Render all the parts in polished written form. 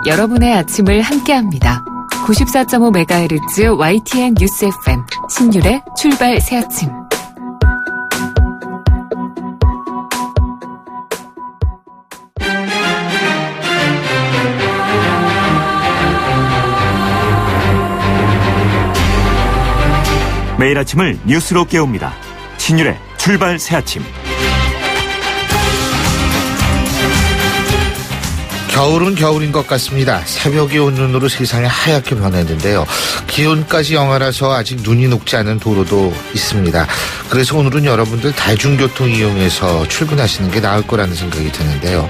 여러분의 아침을 함께합니다. 94.5MHz YTN 뉴스 FM 신율의 출발 새아침. 매일 아침을 뉴스로 깨웁니다. 신율의 출발 새아침. 겨울은 겨울인 것 같습니다. 새벽이 온 눈으로 세상이 하얗게 변했는데요. 기온까지 영하라서 아직 눈이 녹지 않은 도로도 있습니다. 그래서 오늘은 여러분들 대중교통 이용해서 출근하시는 게 나을 거라는 생각이 드는데요.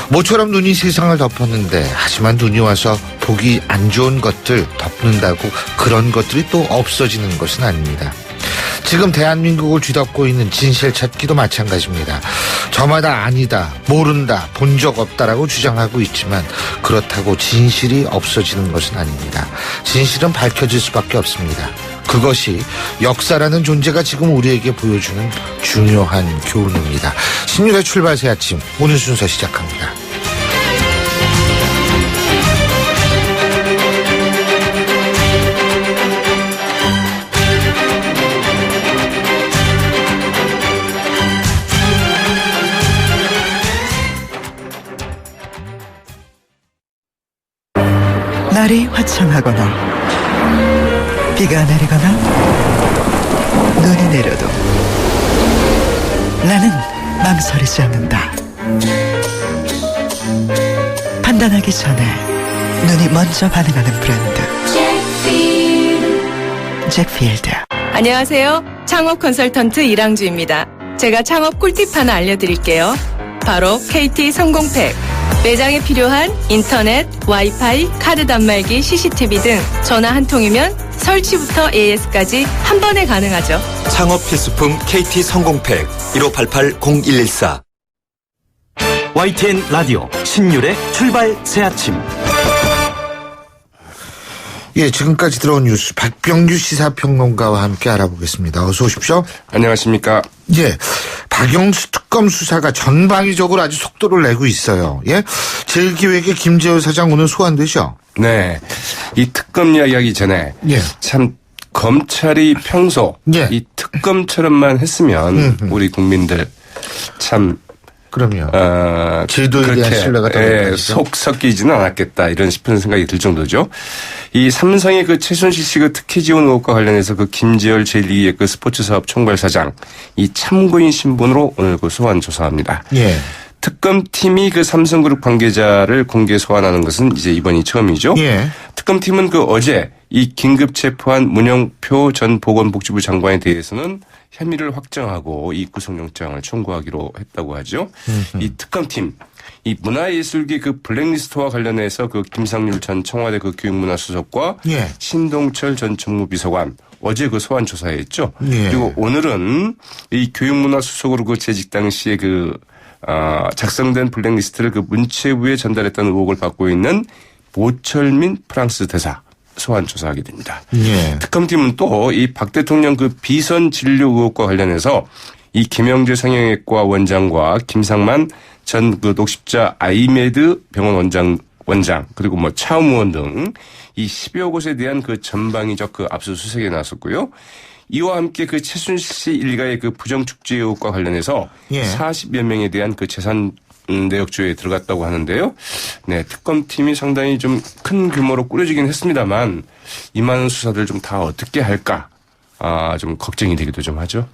모처럼 눈이 세상을 덮었는데 하지만 눈이 와서 보기 안 좋은 것들 덮는다고 그런 것들이 또 없어지는 것은 아닙니다. 지금 대한민국을 뒤덮고 있는 진실 찾기도 마찬가지입니다. 저마다 아니다, 모른다, 본 적 없다라고 주장하고 있지만 그렇다고 진실이 없어지는 것은 아닙니다. 진실은 밝혀질 수밖에 없습니다. 그것이 역사라는 존재가 지금 우리에게 보여주는 중요한 교훈입니다. 신율의 출발 새 아침, 오늘 순서 시작합니다. 날이 화창하거나 비가 내리거나 눈이 내려도 나는 망설이지 않는다. 판단하기 전에 눈이 먼저 반응하는 브랜드 잭필드. 안녕하세요. 창업 컨설턴트 이랑주입니다. 제가 창업 꿀팁 하나 알려드릴게요. 바로 KT 성공팩. 매장에 필요한 인터넷, 와이파이, 카드 단말기, CCTV 등 전화 한 통이면 설치부터 AS까지 한 번에 가능하죠. 창업 필수품 KT 성공팩 1588-0114. YTN 라디오 신율의 출발 새아침. 예, 지금까지 들어온 뉴스 박병규 시사평론가와 함께 알아보겠습니다. 어서 오십시오. 안녕하십니까. 예, 박영수 특검 수사가 전방위적으로 아주 속도를 내고 있어요. 예, 제1기획의 김재호 사장 오늘 소환되죠? 네. 이 특검 이야기하기 전에 예. 참 검찰이 평소 예. 이 특검처럼만 했으면 우리 국민들 참 그럼요. 제도에 대한 신뢰가 더 속 섞이지는 않았겠다 이런 싶은 생각이 들 정도죠. 이 삼성의 그 최순실 씨 그 특혜 지원 의혹과 관련해서 그 김재열 제1기획 그 스포츠 사업 총괄사장 이 참고인 신분으로 오늘 그 소환 조사합니다. 예. 특검팀이 그 삼성그룹 관계자를 공개 소환하는 것은 이제 이번이 처음이죠. 예. 특검팀은 그 어제 이 긴급 체포한 문영표 전 보건복지부 장관에 대해서는 혐의를 확정하고 이 구속영장을 청구하기로 했다고 하죠. 이 특검팀, 이 문화예술계 그 블랙리스트와 관련해서 그 김상률 전 청와대 그 교육문화수석과 예. 신동철 전 정무비서관 어제 그 소환 조사했죠. 예. 그리고 오늘은 이 교육문화수석으로 그 재직 당시에 그 작성된 블랙리스트를 그 문체부에 전달했다는 의혹을 받고 있는 모철민 프랑스 대사 소환 조사하게 됩니다. 예. 특검팀은 또 이 박 대통령 그 비선 진료 의혹과 관련해서 이 김영재 성형외과 원장과 김상만 전 그 녹십자 아이메드 병원 원장 그리고 뭐 차움의원 등 이 10여 곳에 대한 그 전방위적 그 압수수색에 나섰고요. 이와 함께 그 최순실 씨 일가의 그 부정축제 의혹과 관련해서 예. 40여 명에 대한 그 재산 내역조회에 들어갔다고 하는데요. 네, 특검팀이 상당히 좀 큰 규모로 꾸려지긴 했습니다만 이 많은 수사들 좀 다 어떻게 할까? 좀 걱정이 되기도 좀 하죠.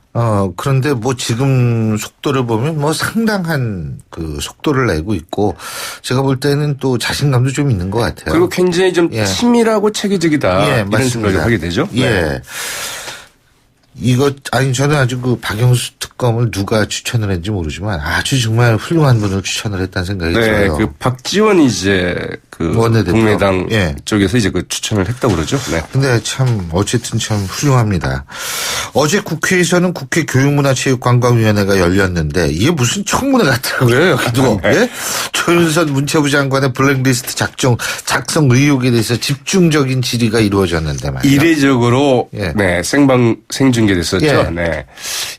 그런데 뭐 지금 속도를 보면 뭐 상당한 그 속도를 내고 있고 제가 볼 때는 또 자신감도 좀 있는 것 같아요. 그리고 굉장히 좀 예. 치밀하고 체계적이다. 예, 이런 맞습니다. 생각을 하게 되죠. 예. 네. 저는 아주 그 박영수 특검을 누가 추천을 했는지 모르지만 아주 정말 훌륭한 분을 추천을 했다는 생각이 네, 들어요. 그 박지원이 이제 그 원내대표. 국민의당 예. 쪽에서 이제 그 추천을 했다고 그러죠. 네. 근데 참 어쨌든 참 훌륭합니다. 어제 국회에서는 국회 교육문화체육관광위원회가 열렸는데 이게 무슨 청문회 같더라고요. 여기도. 예? 조윤선 문체부 장관의 블랙리스트 작성 의혹에 대해서 집중적인 질의가 이루어졌는데 말이에요. 이례적으로 예. 네, 생중계됐었죠. 예. 네.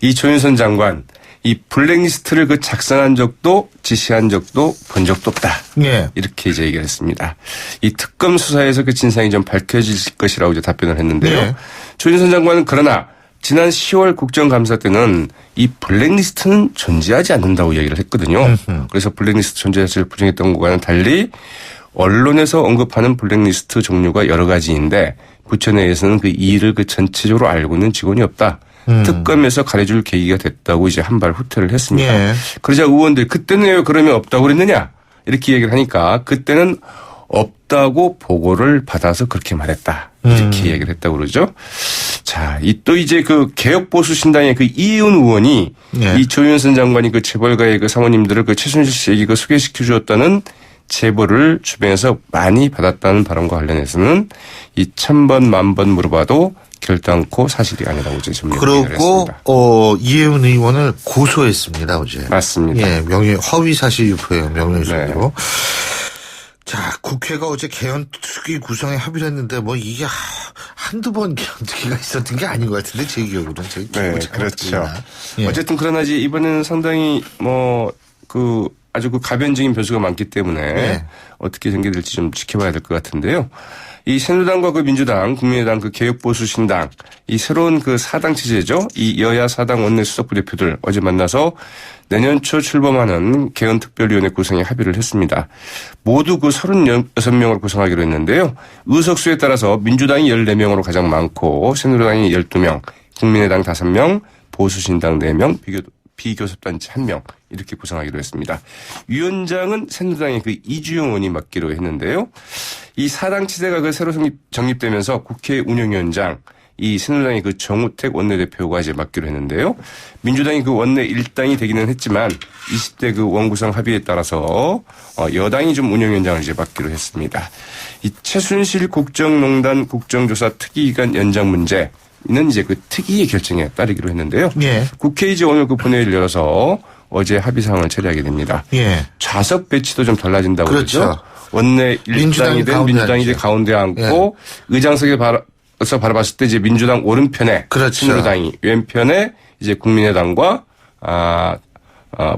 이 조윤선 장관 이 블랙리스트를 그 작성한 적도 지시한 적도 본 적도 없다. 예. 이렇게 이제 얘기를 했습니다. 이 특검 수사에서 그 진상이 좀 밝혀질 것이라고 이제 답변을 했는데요. 예. 조윤선 장관은 그러나 지난 10월 국정감사 때는 이 블랙리스트는 존재하지 않는다고 얘기를 했거든요. 그래서 블랙리스트 존재 자체를 부정했던 것과는 달리 언론에서 언급하는 블랙리스트 종류가 여러 가지인데 부처 내에서는 그 일을 그 전체적으로 알고 있는 직원이 없다. 특검에서 가려줄 계기가 됐다고 이제 한 발 후퇴를 했습니다. 예. 그러자 의원들 그때는 왜 그러면 없다고 그랬느냐 이렇게 얘기를 하니까 그때는 없다고 보고를 받아서 그렇게 말했다. 이렇게 얘기를 했다고 그러죠. 자, 이 또 이제 그 개혁보수신당의 그 이혜훈 의원이 예. 이 조윤선 장관이 그 재벌가의 그 사모님들을 그 최순실 씨에게 그 소개시켜 주었다는 제보를 주변에서 많이 받았다는 발언과 관련해서는 이 1000번 만번 물어봐도 결단코 사실이 아니라고 이제 좀 얘기를 그리고 했습니다. 이혜훈 의원을 고소했습니다 어제. 맞습니다. 예, 허위 사실 유포예요 명예훼손으로. 네. 자, 국회가 어제 개헌특위 구성에 합의를 했는데 뭐 이게 한두 번 개헌특위가 있었던 게 아닌 것 같은데 제 기억으로는 제 기억을 네, 그렇죠. 잘못했나. 예. 어쨌든 그러나 이제 이번에는 상당히 아주 그 가변적인 변수가 많기 때문에 네. 어떻게 전개될지 좀 지켜봐야 될 것 같은데요. 이 새누리당과 그 민주당, 국민의당, 그 개혁보수신당 이 새로운 그 사당 체제죠. 이 여야 사당 원내 수석부 대표들 어제 만나서 내년 초 출범하는 개헌특별위원회 구성에 합의를 했습니다. 모두 그 36명으로 구성하기로 했는데요. 의석수에 따라서 민주당이 14명으로 가장 많고 새누리당이 12명, 국민의당 5명, 보수신당 4명, 비교섭단체 1명 이렇게 구성하기로 했습니다. 위원장은 새누리당의 그 이주영 의원이 맡기로 했는데요. 이 사당 체제가 그 새로 정립되면서 국회 운영위원장 이 새누리당의 그 정우택 원내대표가 이제 맡기로 했는데요. 민주당이 그 원내 1당이 되기는 했지만 20대 그 원구성 합의에 따라서 여당이 좀 운영위원장을 이제 맡기로 했습니다. 이 최순실 국정농단 국정조사 특위기간 연장 문제 는 이제 그 특위의 결정에 따르기로 했는데요. 예. 국회 이제 오늘 그 본회의를 열어서 어제 합의사항을 처리하게 됩니다. 예. 좌석 배치도 좀 달라진다고 그렇죠. 그러죠. 원내 민주당이 1당이 된 가운데 민주당이 이제 앉죠. 가운데 앉고 의장석에 서 바라봤을 때 이제 민주당 오른편에 그렇죠. 새누리당이 왼편에 이제 국민의당과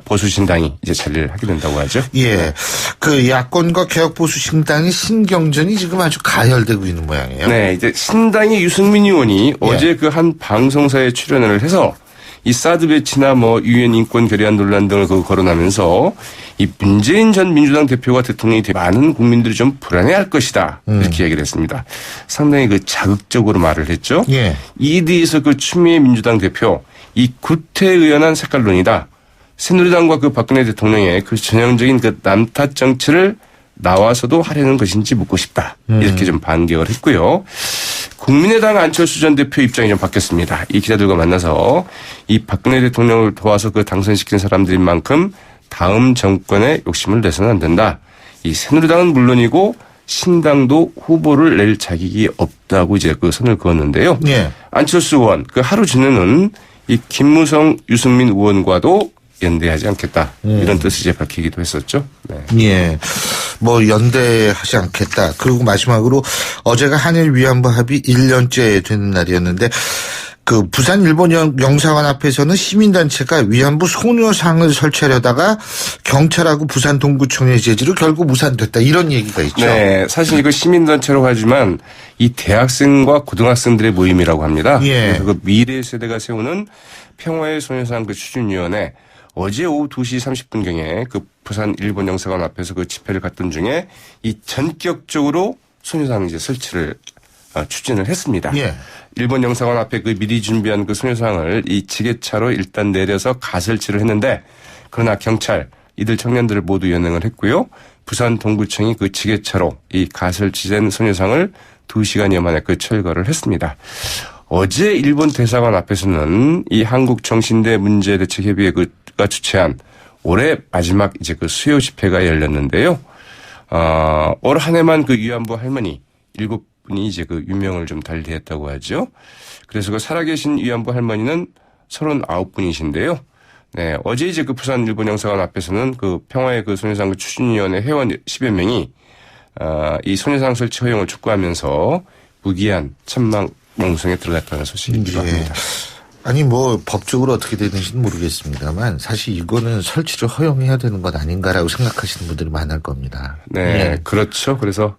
보수신당이 이제 자리를 하게 된다고 하죠. 예. 그 야권과 개혁보수신당의 신경전이 지금 아주 가열되고 있는 모양이에요. 네, 이제 신당의 유승민 의원이 어제 그 한 방송사에 출연을 해서 이 사드 배치나 뭐 유엔 인권 결의안 논란 등을 거론하면서 이 문재인 전 민주당 대표가 대통령이 되면 많은 국민들이 좀 불안해할 것이다 이렇게 얘기를 했습니다. 상당히 그 자극적으로 말을 했죠. 예. 이에 대해서 그 추미애 민주당 대표 이 구태의연한 색깔론이다. 새누리당과 그 박근혜 대통령의 그 전형적인 그 남탓 정치를 나와서도 하려는 것인지 묻고 싶다. 이렇게 좀 반격을 했고요. 국민의당 안철수 전 대표 입장이 좀 바뀌었습니다. 이 기자들과 만나서 이 박근혜 대통령을 도와서 그 당선시킨 사람들인 만큼 다음 정권에 욕심을 내서는 안 된다. 이 새누리당은 물론이고 신당도 후보를 낼 자격이 없다고 이제 그 선을 그었는데요. 예. 안철수 의원 그 하루 전에는 이 김무성, 유승민 의원과도 연대하지 않겠다. 이런 뜻을 이제 밝히기도 했었죠. 네. 예. 뭐 연대하지 않겠다. 그리고 마지막으로 어제가 한일 위안부 합의 1년째 되는 날이었는데 그 부산 일본 영사관 앞에서는 시민단체가 위안부 소녀상을 설치하려다가 경찰하고 부산 동구청의 제지로 결국 무산됐다. 이런 얘기가 있죠. 네. 사실 이거 시민단체라고 하지만 이 대학생과 고등학생들의 모임이라고 합니다. 예. 그래서 그 미래 세대가 세우는 평화의 소녀상 그 추진위원회 어제 오후 2시 30분경에 그 부산 일본 영사관 앞에서 그 집회를 갔던 중에 이 전격적으로 소녀상 이제 설치를 추진을 했습니다. 예. 일본 영사관 앞에 그 미리 준비한 그 소녀상을 이 지게차로 일단 내려서 가설치를 했는데 그러나 경찰 이들 청년들을 모두 연행을 했고요. 부산 동구청이 그 지게차로 이 가설치된 소녀상을 2시간여 만에 그 철거를 했습니다. 어제 일본 대사관 앞에서는 이 한국정신대 문제대책협의회가 주최한 올해 마지막 이제 그 수요 집회가 열렸는데요. 올 한 해만 그 위안부 할머니 7분이 이제 그 유명을 좀 달리했다고 하죠. 그래서 그 살아계신 위안부 할머니는 39분이신데요. 네, 어제 이제 그 부산 일본 영사관 앞에서는 그 평화의 그 소녀상 그 추진위원회 회원 10여 명이 이 소녀상 설치 허용을 촉구하면서 무기한 천막 농성에 들어갔다는 소식이기도 합니다. 아니 뭐 법적으로 어떻게 되는지는 모르겠습니다만 사실 이거는 설치를 허용해야 되는 것 아닌가라고 생각하시는 분들이 많을 겁니다. 네, 예. 그렇죠. 그래서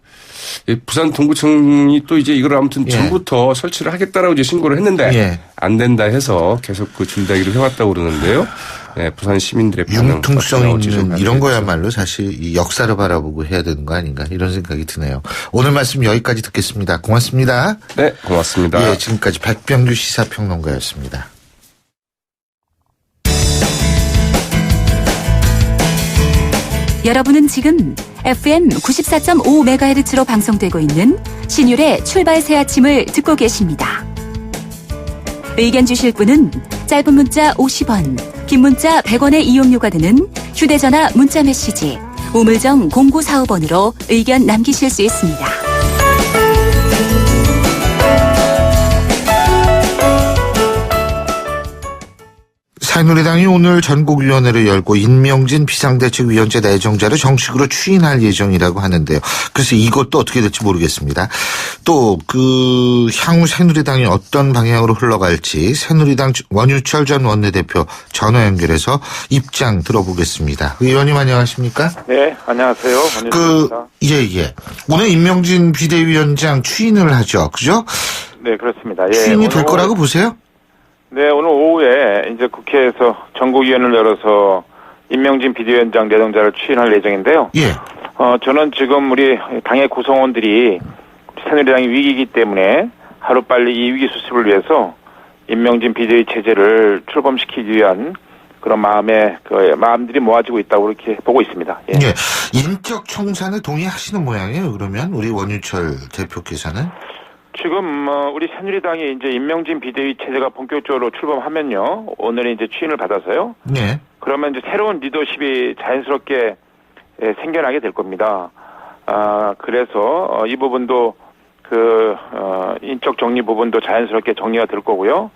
부산 동구청이 또 이제 이걸 아무튼 예. 전부터 설치를 하겠다라고 이제 신고를 했는데 예. 안 된다 해서 계속 그 줄다기를 해왔다고 그러는데요. 네, 부산 시민들의 반응 융통성 어떻게 나올지 있는 이런 거야말로 사실 이 역사를 바라보고 해야 되는 거 아닌가 이런 생각이 드네요. 오늘 말씀 여기까지 듣겠습니다. 고맙습니다. 네, 고맙습니다. 예, 지금까지 백병규 시사평론가였습니다. 여러분은 지금 FM 94.5MHz로 방송되고 있는 신율의 출발 새 아침을 듣고 계십니다. 의견 주실 분은 짧은 문자 50원, 긴 문자 100원의 이용료가 드는 휴대전화 문자 메시지 우물정 0945번으로 의견 남기실 수 있습니다. 새누리당이 오늘 전국위원회를 열고 임명진 비상대책위원회 내정자를 정식으로 추인할 예정이라고 하는데요. 그래서 이것도 어떻게 될지 모르겠습니다. 또 그 향후 새누리당이 어떤 방향으로 흘러갈지 새누리당 원유철 전 원내대표 전화 연결해서 입장 들어보겠습니다. 의원님 안녕하십니까? 네, 안녕하세요. 원유철입니다. 예. 오늘 임명진 비대위원장 추인을 하죠. 그죠? 네, 그렇습니다. 예, 추인이 될 거라고 보세요? 네, 오늘 오후에 이제 국회에서 전국위원회를 열어서 임명진 비대위원장 내정자를 추인할 예정인데요. 예. 저는 지금 우리 당의 구성원들이 새누리당이 위기이기 때문에 하루빨리 이 위기 수습을 위해서 임명진 비대위 체제를 출범시키기 위한 그런 마음들이 모아지고 있다고 이렇게 보고 있습니다. 예. 예. 인적 청산을 동의하시는 모양이에요. 그러면 우리 원유철 대표께서는? 지금 우리 새누리당이 이제 임명진 비대위 체제가 본격적으로 출범하면요, 오늘 이제 추인을 받아서요. 네. 그러면 이제 새로운 리더십이 자연스럽게 생겨나게 될 겁니다. 그래서 이 부분도 인적 정리 부분도 자연스럽게 정리가 될 거고요.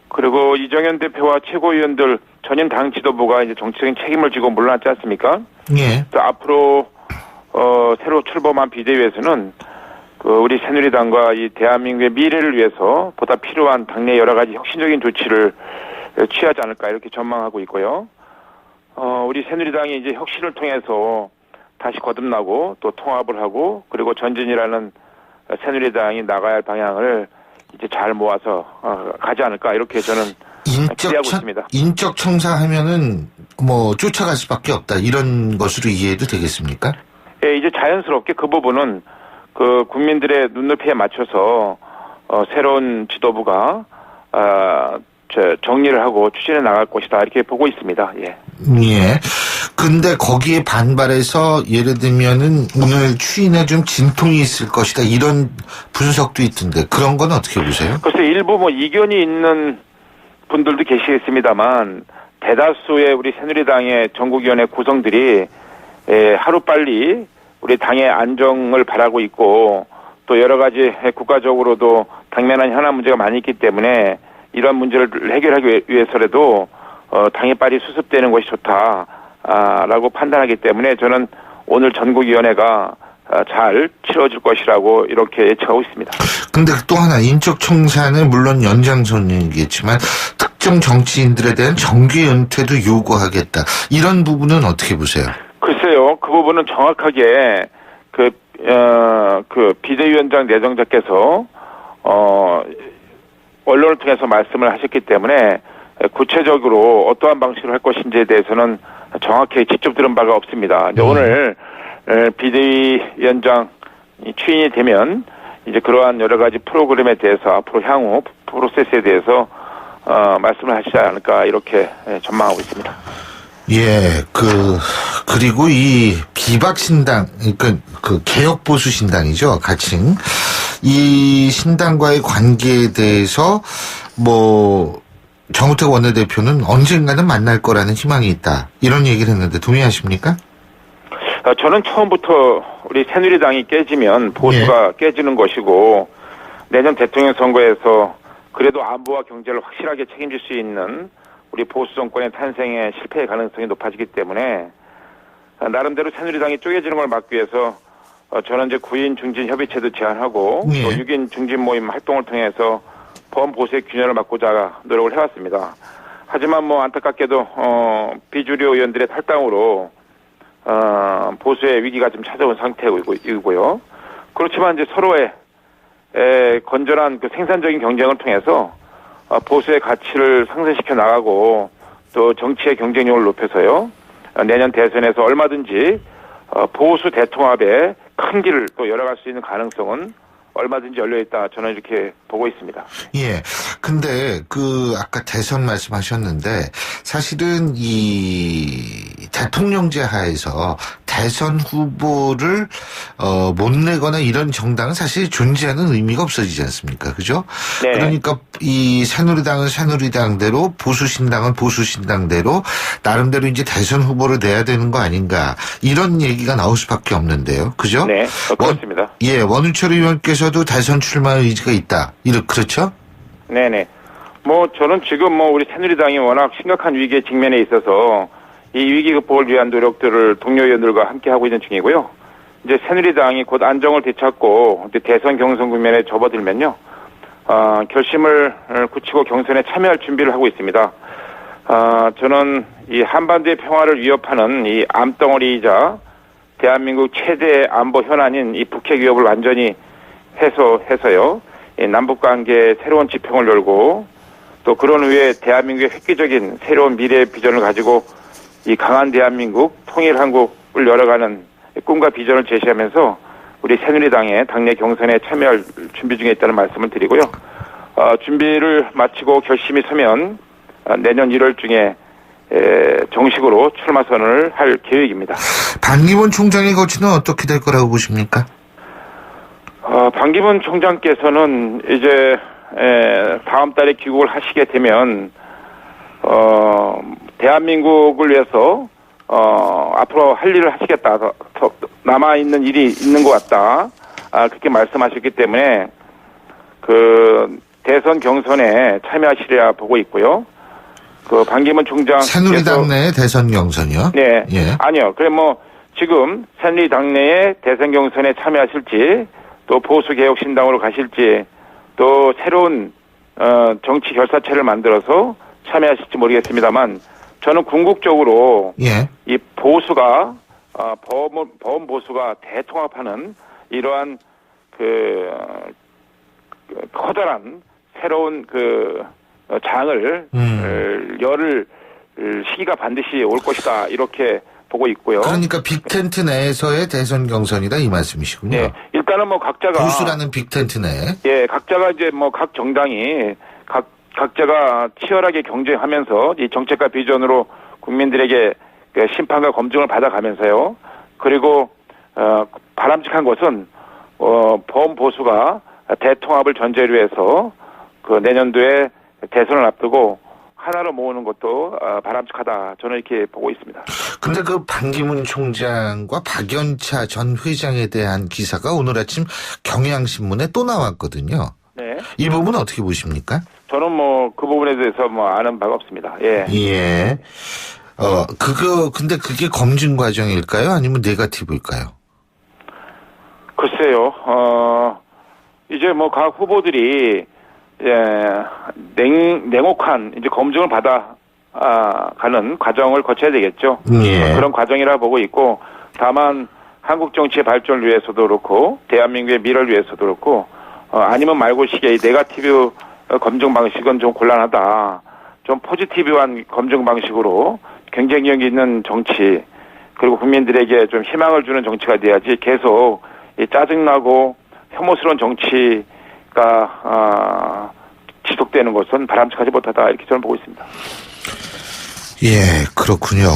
그리고 이정현 대표와 최고위원들 전임 당 지도부가 이제 정치적인 책임을 지고 물러났지 않습니까? 예. 또 앞으로 새로 출범한 비대위에서는 우리 새누리당과 이 대한민국의 미래를 위해서 보다 필요한 당내 여러 가지 혁신적인 조치를 취하지 않을까 이렇게 전망하고 있고요. 우리 새누리당이 이제 혁신을 통해서 다시 거듭나고 또 통합을 하고 그리고 전진이라는 새누리당이 나가야 할 방향을 이제 잘 모아서 가지 않을까 이렇게 저는 기대하고 있습니다. 인적 청사하면은 뭐 쫓아갈 수밖에 없다 이런 것으로 이해해도 되겠습니까? 예, 이제 자연스럽게 그 부분은 국민들의 눈높이에 맞춰서 새로운 지도부가 정리를 하고 추진해 나갈 것이다 이렇게 보고 있습니다. 예. 예. 근데 거기에 반발해서 예를 들면은 오늘 추인에 좀 진통이 있을 것이다 이런 분석도 있던데 그런 건 어떻게 보세요? 글쎄 일부 이견이 있는 분들도 계시겠습니다만 대다수의 우리 새누리당의 전국위원회 구성들이 하루빨리 우리 당의 안정을 바라고 있고 또 여러 가지 국가적으로도 당면한 현안 문제가 많이 있기 때문에 이런 문제를 해결하기 위해서라도 당이 빨리 수습되는 것이 좋다라고 판단하기 때문에 저는 오늘 전국위원회가 잘 치러질 것이라고 이렇게 예측하고 있습니다. 근데 또 하나 인적 청산은 물론 연장선이겠지만 특정 정치인들에 대한 정계 은퇴도 요구하겠다. 이런 부분은 어떻게 보세요? 글쎄요, 그 부분은 정확하게 비대위원장 내정자께서 언론을 통해서 말씀을 하셨기 때문에 구체적으로 어떠한 방식으로 할 것인지에 대해서는 정확히 직접 들은 바가 없습니다. 이제 오늘 비대위원장 추인이 되면 이제 그러한 여러 가지 프로그램에 대해서 앞으로 향후 프로세스에 대해서 말씀을 하시지 않을까 이렇게 전망하고 있습니다. 예, 그리고 이 비박신당, 그러니까 개혁보수신당이죠, 가칭. 이 신당과의 관계에 대해서, 정우택 원내대표는 언젠가는 만날 거라는 희망이 있다. 이런 얘기를 했는데 동의하십니까? 저는 처음부터 우리 새누리당이 깨지면 보수가 깨지는 것이고, 내년 대통령 선거에서 그래도 안보와 경제를 확실하게 책임질 수 있는 우리 보수 정권의 탄생에 실패의 가능성이 높아지기 때문에 나름대로 새누리당이 쪼개지는 걸 막기 위해서 저는 이제 9인 중진 협의체도 제안하고 또 6인 중진 모임 활동을 통해서 범보수의 균열을 막고자 노력을 해왔습니다. 하지만 뭐 안타깝게도 비주류 의원들의 탈당으로 보수의 위기가 좀 찾아온 상태이고요. 그렇지만 이제 서로의 건전한 그 생산적인 경쟁을 통해서 보수의 가치를 상승시켜 나가고 또 정치의 경쟁력을 높여서요. 내년 대선에서 얼마든지 보수 대통합에 큰 길을 또 열어갈 수 있는 가능성은 얼마든지 열려있다. 저는 이렇게 보고 있습니다. 예. 근데 아까 대선 말씀하셨는데 사실은 이 대통령제 하에서 대선 후보를 못 내거나 이런 정당은 사실 존재하는 의미가 없어지지 않습니까? 그죠? 네. 그러니까 이 새누리당은 새누리당대로 보수신당은 보수신당대로 나름대로 이제 대선 후보를 내야 되는 거 아닌가 이런 얘기가 나올 수밖에 없는데요. 그죠? 네. 그렇습니다. 원유철 의원께서도 대선 출마 의지가 있다. 그렇죠? 네네. 저는 지금 우리 새누리당이 워낙 심각한 위기에 직면해 있어서 이 위기 극복을 위한 노력들을 동료 의원들과 함께 하고 있는 중이고요. 이제 새누리당이 곧 안정을 되찾고 대선 경선 국면에 접어들면요. 결심을 굳히고 경선에 참여할 준비를 하고 있습니다. 저는 이 한반도의 평화를 위협하는 이 암덩어리이자 대한민국 최대 안보 현안인 이 북핵 위협을 완전히 해소해서요. 남북관계에 새로운 지평을 열고 또 그런 후에 대한민국의 획기적인 새로운 미래 비전을 가지고 이 강한 대한민국, 통일 한국을 열어가는 꿈과 비전을 제시하면서 우리 새누리당의 당내 경선에 참여할 준비 중에 있다는 말씀을 드리고요. 준비를 마치고 결심이 서면 내년 1월 중에 정식으로 출마 선언을 할 계획입니다. 반기문 총장의 거취는 어떻게 될 거라고 보십니까? 반기문 총장께서는 이제 다음 달에 귀국을 하시게 되면 대한민국을 위해서 앞으로 할 일을 하시겠다. 더 남아 있는 일이 있는 것 같다. 그렇게 말씀하셨기 때문에 그 대선 경선에 참여하시리라 보고 있고요. 그 반기문 총장 새누리당 내 대선 경선이요? 네. 예. 아니요. 그래 지금 새누리당 내에 대선 경선에 참여하실지 또 보수개혁신당으로 가실지 또 새로운 정치 결사체를 만들어서 참여하실지 모르겠습니다만 저는 궁극적으로 예. 이 보수가 범 보수가 대통합하는 이러한 커다란 새로운 장을 열을 시기가 반드시 올 것이다 이렇게 보고 있고요. 그러니까 빅텐트 내에서의 대선 경선이다 이 말씀이시군요. 네, 일단은 각자가 보수라는 빅텐트 내. 예, 각자가 이제 각 정당이 각자가 치열하게 경쟁하면서 이 정책과 비전으로 국민들에게 심판과 검증을 받아가면서요. 그리고 바람직한 것은 범보수가 대통합을 전제로 해서 내년도에 대선을 앞두고 하나로 모으는 것도 바람직하다. 저는 이렇게 보고 있습니다. 근데 반기문 총장과 박연차 전 회장에 대한 기사가 오늘 아침 경향신문에 또 나왔거든요. 네. 이 부분 어떻게 보십니까? 저는 그 부분에 대해서 아는 바가 없습니다. 예. 예. 근데 그게 검증 과정일까요? 아니면 네거티브일까요? 글쎄요. 이제 각 후보들이 냉혹한 이제 검증을 가는 과정을 거쳐야 되겠죠. 예. 그런 과정이라 보고 있고 다만 한국 정치의 발전을 위해서도 그렇고 대한민국의 미래를 위해서도 그렇고 아니면 말고 시기에 네거티브 검증 방식은 좀 곤란하다. 좀 포지티브한 검증 방식으로 경쟁력 있는 정치 그리고 국민들에게 좀 희망을 주는 정치가 돼야지 계속 이 짜증나고 혐오스러운 정치가 지속되는 것은 바람직하지 못하다 이렇게 저는 보고 있습니다. 예, 그렇군요.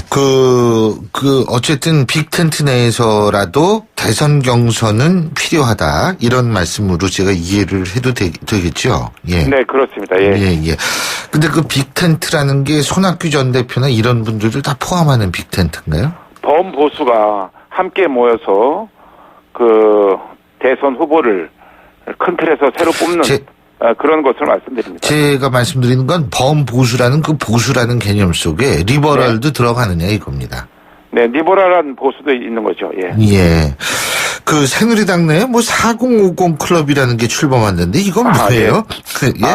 어쨌든 빅텐트 내에서라도 대선 경선은 필요하다. 이런 말씀으로 제가 이해를 해도 되겠죠? 예. 네, 그렇습니다. 예. 예. 근데 빅텐트라는 게 손학규 전 대표나 이런 분들을 다 포함하는 빅텐트인가요? 범보수가 함께 모여서 대선 후보를 큰 틀에서 새로 뽑는 그런 것을 말씀드립니다. 제가 말씀드리는 건 범보수라는 보수라는 개념 속에 리버럴도 들어가느냐 이겁니다. 네, 리버럴한 보수도 있는 거죠. 예. 예. 그 새누리당 내에 뭐 4050 클럽이라는 게 출범했는데 이건 뭐예요?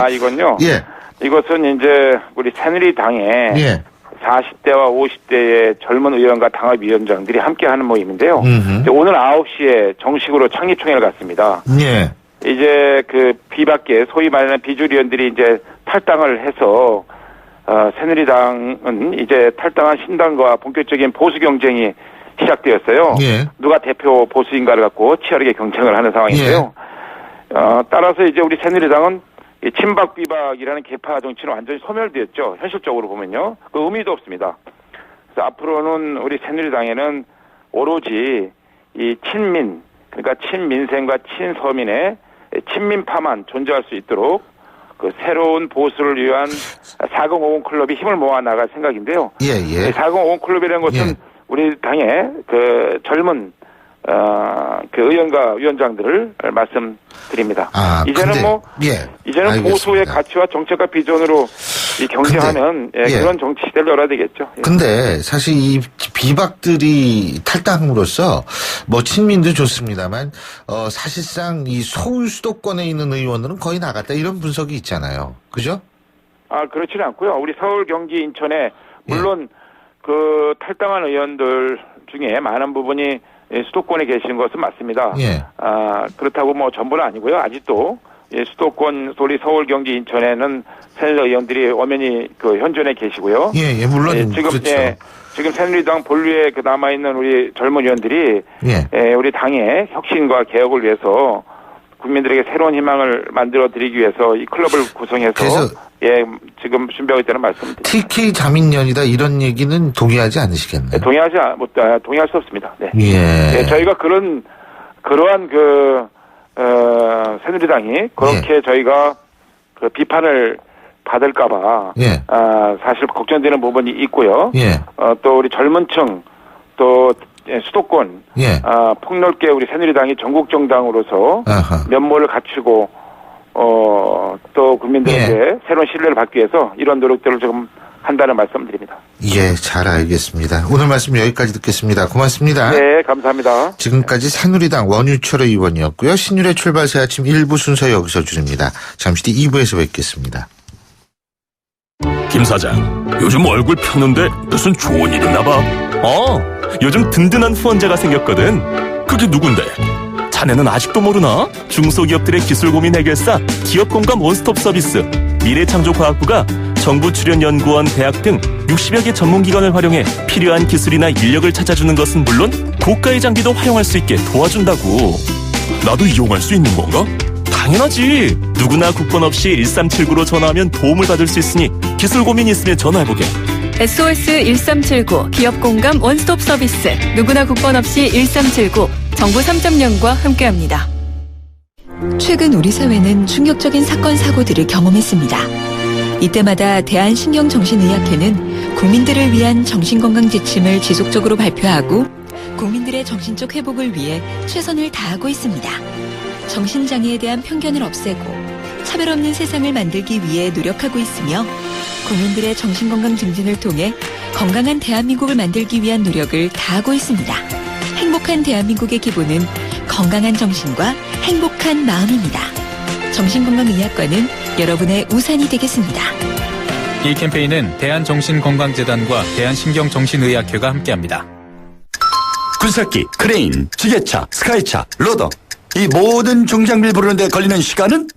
예. 이건요. 예. 이것은 이제 우리 새누리당에 예. 40대와 50대의 젊은 의원과 당협위원장들이 함께하는 모임인데요. 음흠. 오늘 9시에 정식으로 창립총회를 갖습니다. 예. 이제 그 비박계 소위 말하는 비주의원들이 이제 탈당을 해서 새누리당은 이제 탈당한 신당과 본격적인 보수 경쟁이 시작되었어요. 예. 누가 대표 보수인가를 갖고 치열하게 경쟁을 하는 상황인데요. 따라서 이제 우리 새누리당은 이 친박 비박이라는 계파 정치는 완전히 소멸되었죠. 현실적으로 보면요. 그 의미도 없습니다. 그래서 앞으로는 우리 새누리당에는 오로지 이 친민, 그러니까 친민생과 친서민의 친민파만 존재할 수 있도록 그 새로운 보수를 위한 4050 클럽이 힘을 모아 나갈 생각인데요. 예. 4050 클럽이라는 것은 우리 당의 그 젊은 그 의원과 위원장들을 말씀드립니다. 이제는 이제는 알겠습니다. 보수의 가치와 정책과 비전으로 이 경쟁하는 그런 정치 시대를 열어야 되겠죠. 근데 사실 이 비박들이 탈당함으로써 뭐 친민도 좋습니다만 사실상 이 서울 수도권에 있는 의원들은 거의 나갔다 이런 분석이 있잖아요. 그죠? 그렇지는 않고요. 우리 서울, 경기, 인천에 물론 그 탈당한 의원들 중에 많은 부분이 수도권에 계시는 것은 맞습니다. 그렇다고 뭐 전부는 아니고요. 아직도 수도권, 소리 서울, 경기, 인천에는 새누리당 의원들이 엄연히 그 현존에 계시고요. 물론 지금 그렇죠. 지금 새누리당 본류에 그 남아 있는 우리 젊은 의원들이 우리 당의 혁신과 개혁을 위해서 국민들에게 새로운 희망을 만들어 드리기 위해서 이 클럽을 구성해서 지금 준비하고 있다는 말씀드립니다. TK 자민련이다 이런 얘기는 동의하지 않으시겠나요? 동의할 수 없습니다. 저희가 그러한 새누리당이 그렇게 저희가 그 비판을 받을까봐 사실 걱정되는 부분이 있고요. 또 우리 젊은층 또 수도권 폭넓게 우리 새누리당이 전국 정당으로서 면모를 갖추고 또 국민들에게 새로운 신뢰를 받기 위해서 이런 노력들을 조금 한다는 말씀드립니다. 잘 알겠습니다. 오늘 말씀 여기까지 듣겠습니다. 고맙습니다. 네, 감사합니다. 지금까지 새누리당 원유철 의원이었고요. 신율의 출발 새 아침 1부 순서 여기서 줄입니다. 잠시 뒤 2부에서 뵙겠습니다. 김 사장, 요즘 얼굴 폈는데 무슨 좋은 일 있나 봐. 요즘 든든한 후원자가 생겼거든. 그게 누군데? 자네는 아직도 모르나? 중소기업들의 기술 고민 해결사 기업공감 원스톱 서비스 미래창조과학부가 정부 출연연구원, 대학 등 60여 개 전문기관을 활용해 필요한 기술이나 인력을 찾아주는 것은 물론 고가의 장비도 활용할 수 있게 도와준다고. 나도 이용할 수 있는 건가? 당연하지. 누구나 국번 없이 1379로 전화하면 도움을 받을 수 있으니 기술 고민이 있으면 전화해보게. SOS 1379 기업공감 원스톱 서비스 누구나 국번 없이 1379 정부 3.0과 함께합니다. 최근 우리 사회는 충격적인 사건 사고들을 경험했습니다. 이때마다 대한신경정신의학회는 국민들을 위한 정신건강 지침을 지속적으로 발표하고 국민들의 정신적 회복을 위해 최선을 다하고 있습니다. 정신장애에 대한 편견을 없애고 차별 없는 세상을 만들기 위해 노력하고 있으며 국민들의 정신건강 증진을 통해 건강한 대한민국을 만들기 위한 노력을 다하고 있습니다. 행복한 대한민국의 기본은 건강한 정신과 행복한 마음입니다. 정신건강의학과는 여러분의 우산이 되겠습니다. 이 캠페인은 대한정신건강재단과 대한신경정신의학회가 함께합니다. 굴삭기, 크레인, 지게차, 스카이차, 로더 이 모든 중장비를 부르는데 걸리는 시간은?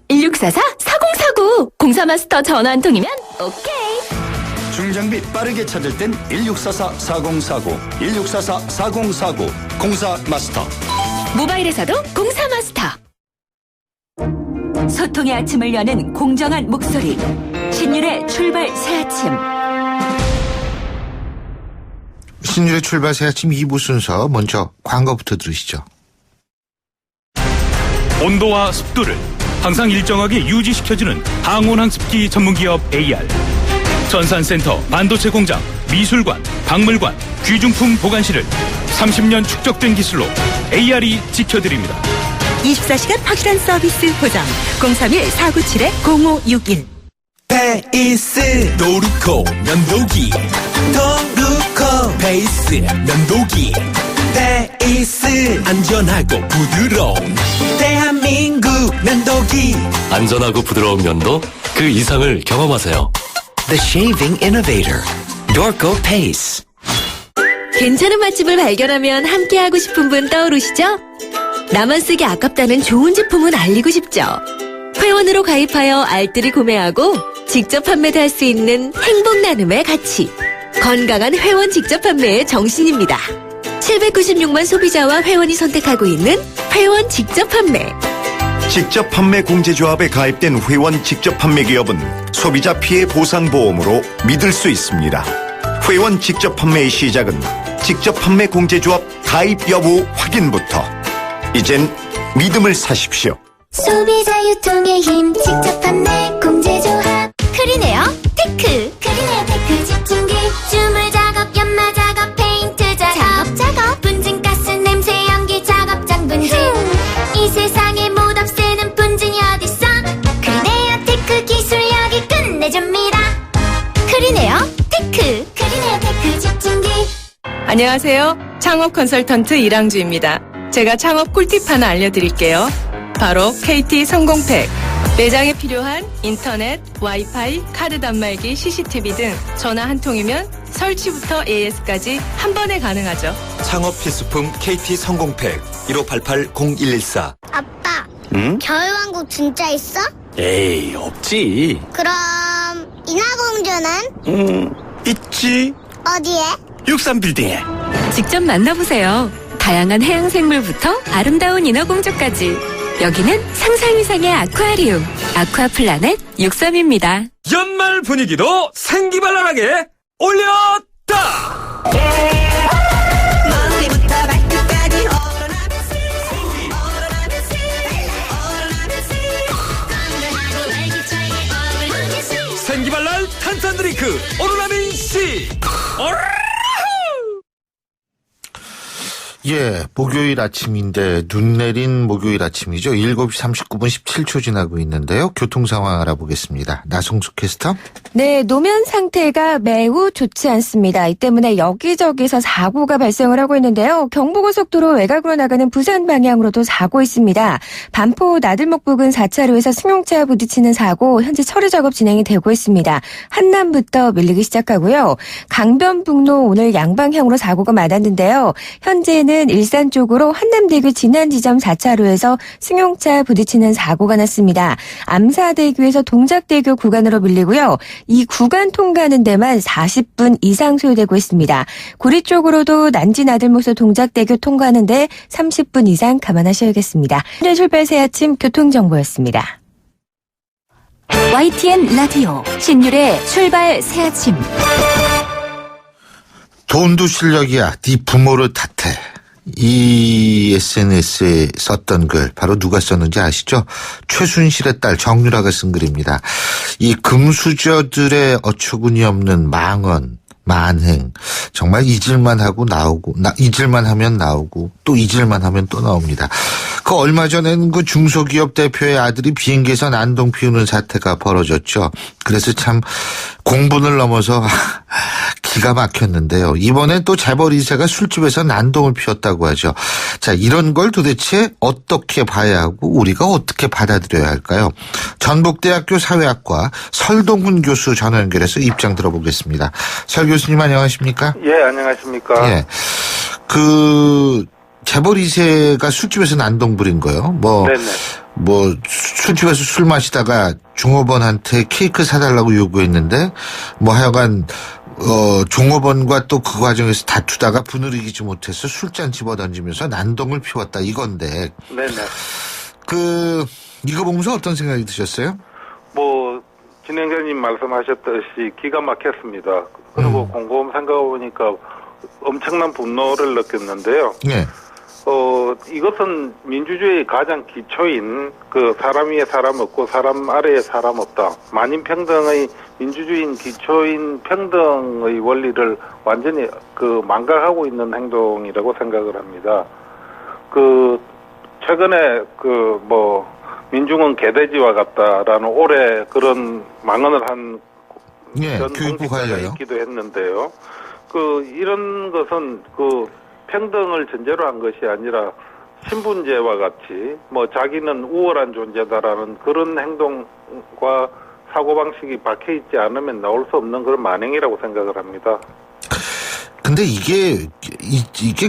1644-4049 공사마스터 전화 한 통이면 오케이. 중장비 빠르게 찾을 땐 1644-4049 1644-4049 공사마스터. 모바일에서도 공사마스터. 소통의 아침을 여는 공정한 목소리 신율의 출발 새아침. 신율의 출발 새 아침 2부 순서 먼저 광고부터 들으시죠. 온도와 습도를 항상 일정하게 유지시켜주는 항온항습기 전문기업 AR. 전산센터, 반도체 공장, 미술관, 박물관, 귀중품 보관실을 30년 축적된 기술로 AR이 지켜드립니다. 24시간 확실한 서비스 보장 031-497-0561 베이스 노루코 면도기 도루코 베이스 면도기 베이스 안전하고 부드러운 대한민국 면도기. 안전하고 부드러운 면도 그 이상을 경험하세요. The Shaving Innovator Dorco Pace. 괜찮은 맛집을 발견하면 함께하고 싶은 분 떠오르시죠? 나만 쓰기 아깝다는 좋은 제품은 알리고 싶죠? 회원으로 가입하여 알뜰히 구매하고 직접 판매도 할 수 있는 행복 나눔의 가치. 건강한 회원 직접 판매의 정신입니다. 796만 소비자와 회원이 선택하고 있는 회원 직접 판매. 직접 판매 공제조합에 가입된 회원 직접 판매 기업은 소비자 피해 보상 보험으로 믿을 수 있습니다. 회원 직접 판매의 시작은 직접 판매 공제조합 가입 여부 확인부터. 이젠 믿음을 사십시오. 소비자 유통의 힘 직접 판매 공제조합 크리네어 테크. 크리네어 테크 집중기 주물 작업 연마 작업 페인트 작업 분진가스 냄새 연기 작업장 분진. 이 세상에 못 없애는 분진이 어딨어. 크리네어 테크 기술력이 끝내줍니다. 크리네어 테크. 크리네어 테크 집중기. 안녕하세요. 창업 컨설턴트 이랑주입니다. 제가 창업 꿀팁 하나 알려드릴게요. 바로 KT 성공팩. 매장에 필요한 인터넷, 와이파이, 카드 단말기, CCTV 등 전화 한 통이면 설치부터 AS까지 한 번에 가능하죠. 창업 필수품 KT 성공팩 1588-0114. 아빠, 응? 겨울왕국 진짜 있어? 에이, 없지. 그럼 인어공주는? 있지. 어디에? 63빌딩에. 직접 만나보세요. 다양한 해양 생물부터 아름다운 인어공주까지. 여기는 상상 이상의 아쿠아리움. 아쿠아플라넷 63입니다. 연말 분위기도 생기발랄하게 올렸다. 생기발랄 탄산 드링크 오로나민 C. 예, 목요일 아침인데 눈 내린 목요일 아침이죠. 7시 39분 17초 지나고 있는데요. 교통 상황 알아보겠습니다. 나성숙 캐스터. 네, 노면 상태가 매우 좋지 않습니다. 이 때문에 여기저기서 사고가 발생을 하고 있는데요. 경부고속도로 외곽으로 나가는 부산 방향으로도 사고 있습니다. 반포 나들목 부근 4차로에서 승용차 부딪히는 사고 현재 처리 작업 진행이 되고 있습니다. 한남부터 밀리기 시작하고요. 강변북로 오늘 양방향으로 사고가 많았는데요. 현재는 일산 쪽으로 한남대교 진안 지점 4차로에서 승용차 부딪히는 사고가 났습니다. 암사대교에서 동작대교 구간으로 밀리고요. 이 구간 통과하는 데만 40분 이상 소요되고 있습니다. 구리 쪽으로도 난지 나들목에서 동작대교 통과하는데 30분 이상 감안하셔야겠습니다. 오늘 출발 새 아침 교통정보였습니다. YTN 라디오 신율의 출발 새 아침. 돈도 실력이야. 네 부모를 탓해. 이 SNS에 썼던 글 바로 누가 썼는지 아시죠? 최순실의 딸 정유라가 쓴 글입니다. 이 금수저들의 어처구니 없는 망언, 만행, 정말 잊을만 하고 나오고, 잊을만 하면 나오고, 또 잊을만 하면 또 나옵니다. 그 얼마 전에는 그 중소기업 대표의 아들이 비행기에서 난동 피우는 사태가 벌어졌죠. 그래서 참 공분을 넘어서 기가 막혔는데요. 이번엔 또 재벌 2세가 술집에서 난동을 피웠다고 하죠. 자, 이런 걸 도대체 어떻게 봐야 하고 우리가 어떻게 받아들여야 할까요? 전북대학교 사회학과 설동훈 교수 전화 연결해서 입장 들어보겠습니다. 설 교수님 안녕하십니까? 예, 안녕하십니까? 예. 재벌 2세가 술집에서 난동 부린 거요. 술집에서 술 마시다가 종업원한테 케이크 사달라고 요구했는데, 하여간, 종업원과 또 그 과정에서 다투다가 분을 이기지 못해서 술잔 집어 던지면서 난동을 피웠다 이건데. 네네. 이거 보면서 어떤 생각이 드셨어요? 진행자님 말씀하셨듯이 기가 막혔습니다. 그리고 곰곰 생각해보니까 엄청난 분노를 느꼈는데요. 네. 이것은 민주주의의 가장 기초인 사람 위에 사람 없고 사람 아래에 사람 없다. 만인평등의 민주주의인 기초인 평등의 원리를 완전히 망각하고 있는 행동이라고 생각을 합니다. 최근에 민중은 개돼지와 같다라는 올해 그런 망언을 한 전 공직자가 있기도 했는데요. 이런 것은 평등을 전제로 한 것이 아니라 신분제와 같이 뭐 자기는 우월한 존재다라는 그런 행동과 사고방식이 박혀있지 않으면 나올 수 없는 그런 만행이라고 생각을 합니다. 근데 이게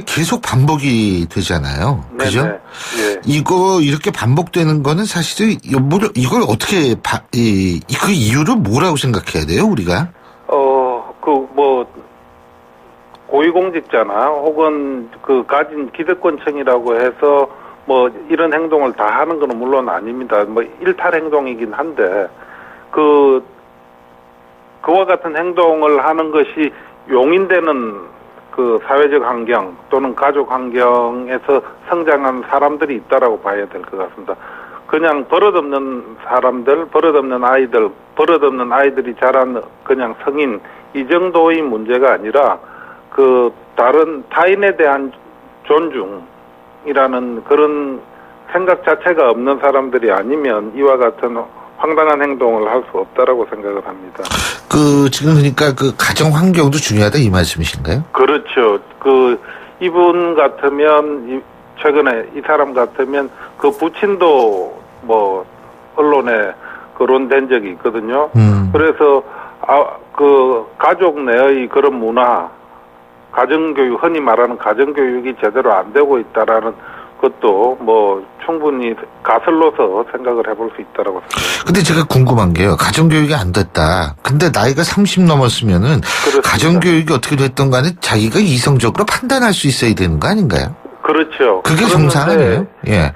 계속 반복이 되잖아요. 그죠? 예. 이거 이렇게 반복되는 거는 사실은 이걸 어떻게 그 이유를 뭐라고 생각해야 돼요, 우리가? 고위공직자나 혹은 그 가진 기득권층이라고 해서 뭐 이런 행동을 다 하는 건 물론 아닙니다. 뭐 일탈 행동이긴 한데 그와 같은 행동을 하는 것이 용인되는 그 사회적 환경 또는 가족 환경에서 성장한 사람들이 있다라고 봐야 될 것 같습니다. 그냥 버릇없는 사람들, 버릇없는 아이들이 자란 그냥 성인 이 정도의 문제가 아니라 그 다른 타인에 대한 존중이라는 그런 생각 자체가 없는 사람들이 아니면 이와 같은 황당한 행동을 할 수 없다라고 생각을 합니다. 지금 그러니까 그 가정 환경도 중요하다 이 말씀이신가요? 그렇죠. 이분 같으면 최근에 이 사람 같으면 그 부친도 뭐 언론에 거론된 적이 있거든요. 그래서 그 가족 내의 그런 문화, 가정교육, 흔히 말하는 가정교육이 제대로 안 되고 있다라는 것도 뭐 충분히 가설로서 생각을 해볼 수 있다라고 생각합니다. 근데 제가 궁금한 게요. 가정교육이 안 됐다. 근데 나이가 30 넘었으면은 그렇습니다. 가정교육이 어떻게 됐던 간에 자기가 이성적으로 판단할 수 있어야 되는 거 아닌가요? 그렇죠. 그게 정상 아니에요? 예.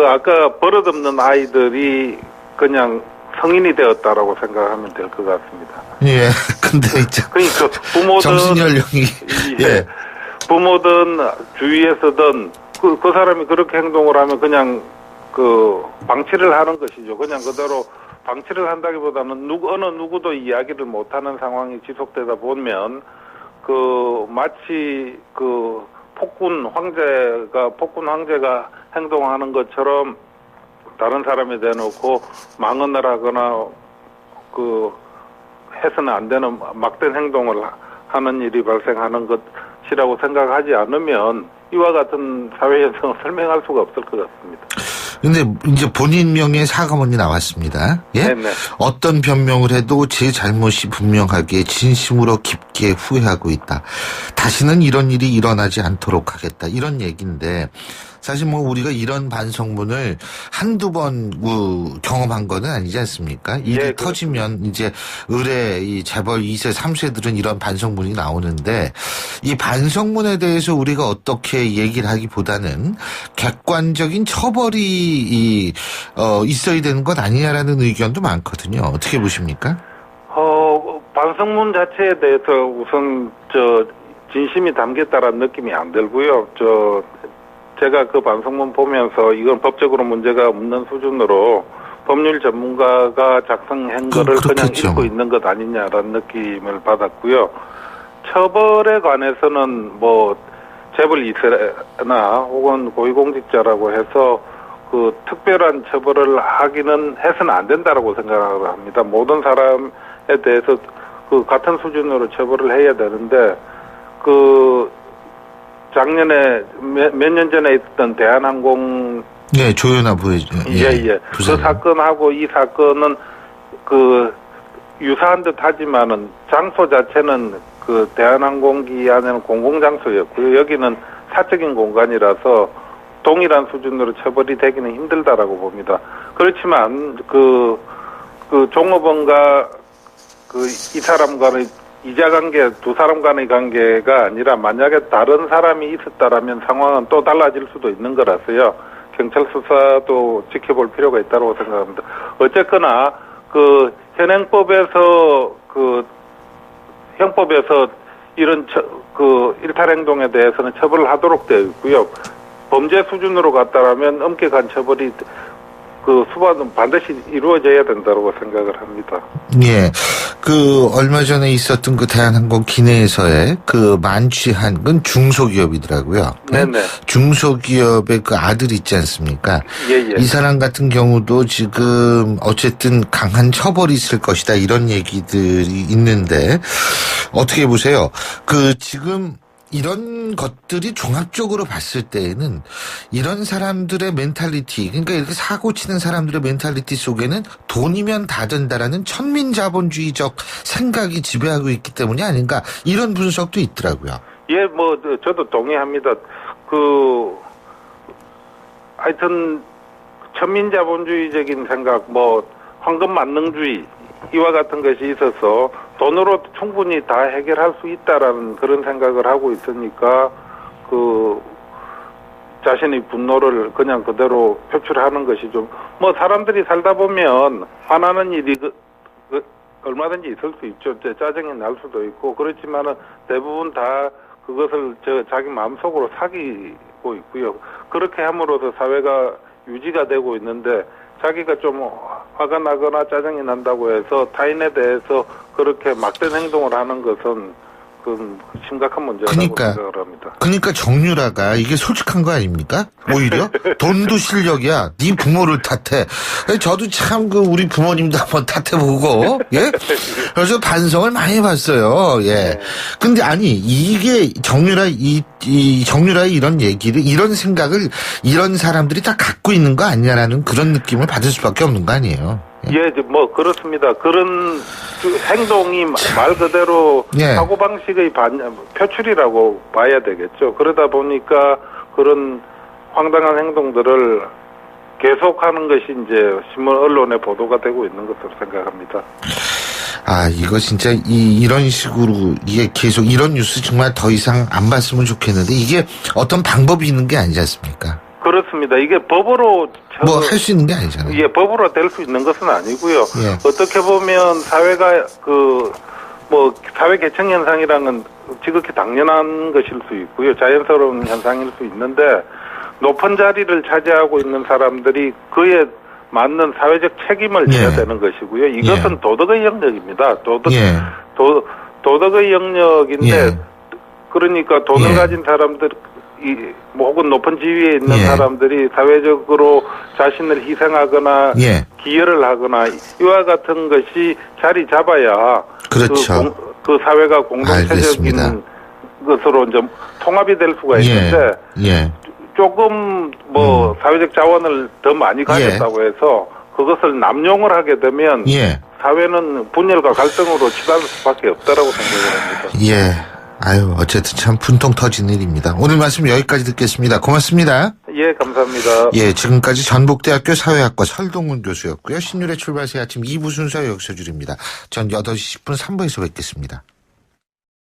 아까 버릇없는 아이들이 그냥 성인이 되었다라고 생각하면 될 것 같습니다. 예. 근데 이제 그러니까 부모든 정신연령이 예. 부모든 주위에서든 그 사람이 그렇게 행동을 하면 그냥 방치를 하는 것이죠. 그냥 그대로 방치를 한다기보다는 어느 누구도 이야기를 못하는 상황이 지속되다 보면 마치 폭군 황제가 행동하는 것처럼 다른 사람에 대놓고 망언을 하거나 해서는 안 되는 막된 행동을 하는 일이 발생하는 것이라고 생각하지 않으면 이와 같은 사회 현상을 설명할 수가 없을 것 같습니다. 근데 이제 본인 명의의 사과문이 나왔습니다. 예? 네네. 어떤 변명을 해도 제 잘못이 분명하게 진심으로 깊게 후회하고 있다. 다시는 이런 일이 일어나지 않도록 하겠다. 이런 얘기인데 사실 뭐 우리가 이런 반성문을 한두 번 경험한 거는 아니지 않습니까? 일이 터지면 이제 이 재벌 2세, 3세들은 이런 반성문이 나오는데 이 반성문에 대해서 우리가 어떻게 얘기를 하기보다는 객관적인 처벌이 있어야 되는 것 아니냐라는 의견도 많거든요. 어떻게 보십니까? 반성문 자체에 대해서 우선 진심이 담겼다라는 느낌이 안 들고요. 제가 그 반성문 보면서 이건 법적으로 문제가 없는 수준으로 법률 전문가가 작성한 거를 그냥 읽고 있는 것 아니냐라는 느낌을 받았고요. 처벌에 관해서는 뭐 재벌 2세나 혹은 고위공직자라고 해서 특별한 처벌을 하기는 해서는 안 된다라고 생각을 합니다. 모든 사람에 대해서 같은 수준으로 처벌을 해야 되는데 작년에 몇 년 전에 있었던 대한항공 조현아 부회장 그 사건하고 이 사건은 유사한 듯 하지만은 장소 자체는 대한항공기 안에는 공공장소였고요. 여기는 사적인 공간이라서 동일한 수준으로 처벌이 되기는 힘들다라고 봅니다. 그렇지만 종업원과 이 사람 간의 이자관계, 두 사람 간의 관계가 아니라 만약에 다른 사람이 있었다라면 상황은 또 달라질 수도 있는 거라서요. 경찰 수사도 지켜볼 필요가 있다고 생각합니다. 어쨌거나 현행법에서 형법에서 이런 일탈 행동에 대해서는 처벌을 하도록 되어 있고요. 범죄 수준으로 갔다라면 엄격한 처벌이 수반은 반드시 이루어져야 된다고 생각을 합니다. 예. 얼마 전에 있었던 대한항공 기내에서의 만취한 건 중소기업이더라고요. 네네. 중소기업의 아들 있지 않습니까? 예. 이 사람 같은 경우도 지금 어쨌든 강한 처벌이 있을 것이다. 이런 얘기들이 있는데 어떻게 보세요? 지금 이런 것들이 종합적으로 봤을 때에는 이런 사람들의 멘탈리티, 그러니까 이렇게 사고 치는 사람들의 멘탈리티 속에는 돈이면 다 된다라는 천민자본주의적 생각이 지배하고 있기 때문이 아닌가, 이런 분석도 있더라고요. 예, 뭐 저도 동의합니다. 하여튼 천민자본주의적인 생각, 뭐 황금 만능주의 이와 같은 것이 있어서 돈으로 충분히 다 해결할 수 있다라는 그런 생각을 하고 있으니까 자신의 분노를 그냥 그대로 표출하는 것이 좀, 뭐 사람들이 살다 보면 화나는 일이 얼마든지 있을 수 있죠. 짜증이 날 수도 있고, 그렇지만은 대부분 다 그것을 자기 마음속으로 사귀고 있고요. 그렇게 함으로써 사회가 유지가 되고 있는데, 자기가 좀 화가 나거나 짜증이 난다고 해서 타인에 대해서 그렇게 막된 행동을 하는 것은 심각한 문제라고 생각을 합니다. 그러니까 정유라가 이게 솔직한 거 아닙니까? 오히려 돈도 실력이야. 네 부모를 탓해. 저도 참 우리 부모님도 한번 탓해보고, 예. 그래서 반성을 많이 해봤어요. 예. 근데 아니 이게 정유라의 이런 얘기를, 이런 생각을 이런 사람들이 다 갖고 있는 거 아니냐라는 그런 느낌을 받을 수밖에 없는 거 아니에요. 예, 뭐 그렇습니다. 그런 행동이 말 그대로 사고방식의 표출이라고 봐야 되겠죠. 그러다 보니까 그런 황당한 행동들을 계속하는 것이 이제 신문 언론에 보도가 되고 있는 것으로 생각합니다. 아, 이거 진짜 이런 식으로 이게 계속 이런 뉴스 정말 더 이상 안 봤으면 좋겠는데, 이게 어떤 방법이 있는 게 아니지 않습니까? 그렇습니다. 이게 법으로 뭐 할 수 있는 게 아니잖아요. 예, 법으로 될 수 있는 것은 아니고요. 예. 어떻게 보면 사회가 사회 계층 현상이라는 지극히 당연한 것일 수 있고요. 자연스러운 현상일 수 있는데, 높은 자리를 차지하고 있는 사람들이 그에 맞는 사회적 책임을 져야 되는 것이고요. 이것은 도덕의 영역입니다. 도덕의 영역인데, 그러니까 돈을 가진 사람들, 혹은 높은 지위에 있는 사람들이 사회적으로 자신을 희생하거나 기여를 하거나 이와 같은 것이 자리 잡아야 그렇죠. 그 사회가 공동체적인 것으로 이제 통합이 될 수가 있는데 조금 사회적 자원을 더 많이 가졌다고 해서 그것을 남용을 하게 되면 사회는 분열과 갈등으로 치달을 수밖에 없다라고 생각을 합니다. 예. 아유, 어쨌든 참 분통 터지는 일입니다. 오늘 말씀 여기까지 듣겠습니다. 고맙습니다. 예, 감사합니다. 예, 지금까지 전북대학교 사회학과 설동훈 교수였고요. 신율의 출발 새 아침 2부 순서 여기서 줄입니다. 전 8시 10분 3부에서 뵙겠습니다.